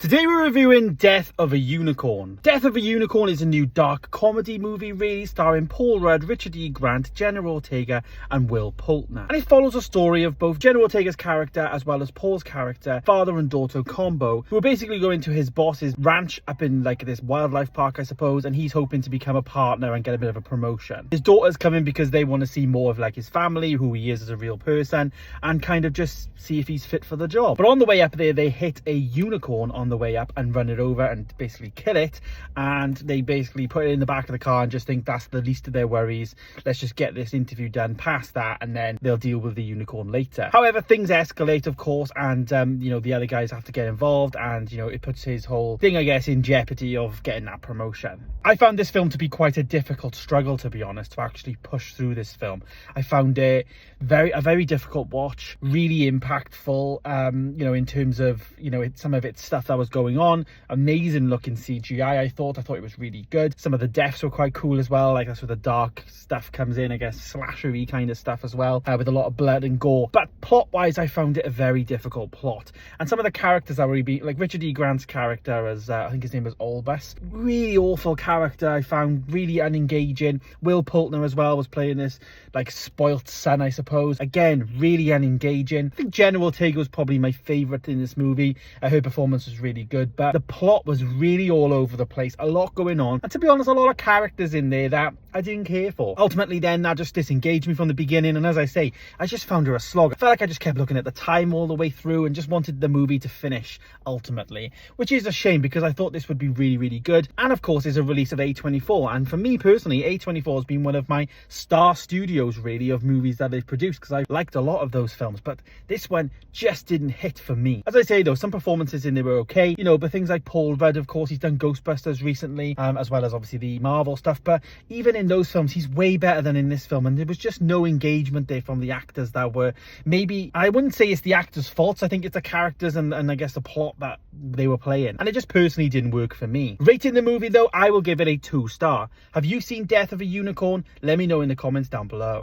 Today we're reviewing Death of a Unicorn. Death of a Unicorn is a new dark comedy movie really starring Paul Rudd, Richard E. Grant, Jenna Ortega and Will Poulter. And it follows a story of both Jenna Ortega's character as well as Paul's character, father and daughter combo, who are basically going to his boss's ranch up in like this wildlife park, I suppose, and he's hoping to become a partner and get a bit of a promotion. His daughters come in because they want to see more of like his family, who he is as a real person, and kind of just see if he's fit for the job. But on the way up there, they hit a unicorn on the way up and run it over and basically kill it, and they basically put it in the back of the car and just think that's the least of their worries. Let's just get this interview done past that and then they'll deal with the unicorn later. However, things escalate, of course, and the other guys have to get involved, and it puts his whole thing, I guess, in jeopardy of getting that promotion. I found this film to be quite a difficult struggle, to be honest, to actually push through this film. I found it a very difficult watch, really impactful, in terms of some of its stuff that was going on. Amazing looking CGI. I thought it was really good. Some of the deaths were quite cool as well, like that's where the dark stuff comes in, I guess, slashery kind of stuff as well, with a lot of blood and gore. But plot wise, I found it a very difficult plot, and some of the characters that were really, like Richard E. Grant's character as I think his name was Albus, really awful character. I found really unengaging. Will Poulter as well was playing this like spoilt son, I suppose, again really unengaging. I think Jenna Ortega was probably my favorite in this movie. Her performance was really good, but the plot was really all over the place, a lot going on, and to be honest, a lot of characters in there that I didn't care for. Ultimately then, that just disengaged me from the beginning, and as I say, I just found her a slog. I felt like I just kept looking at the time all the way through and just wanted the movie to finish ultimately, which is a shame because I thought this would be really, really good. And of course, it's a release of A24, and for me personally, A24 has been one of my star studios really of movies that they've produced, because I liked a lot of those films, but this one just didn't hit for me. As I say though, some performances in there were okay, but things like Paul Rudd, of course, he's done Ghostbusters recently, as well as obviously the Marvel stuff, but even in those films he's way better than in this film, and there was just no engagement there from the actors that were, maybe, I wouldn't say it's the actors' faults, I think it's the characters and I guess the plot that they were playing, and it just personally didn't work for me. Rating the movie though, I will give it a 2 star. Have you seen Death of a Unicorn? Let me know in the comments down below.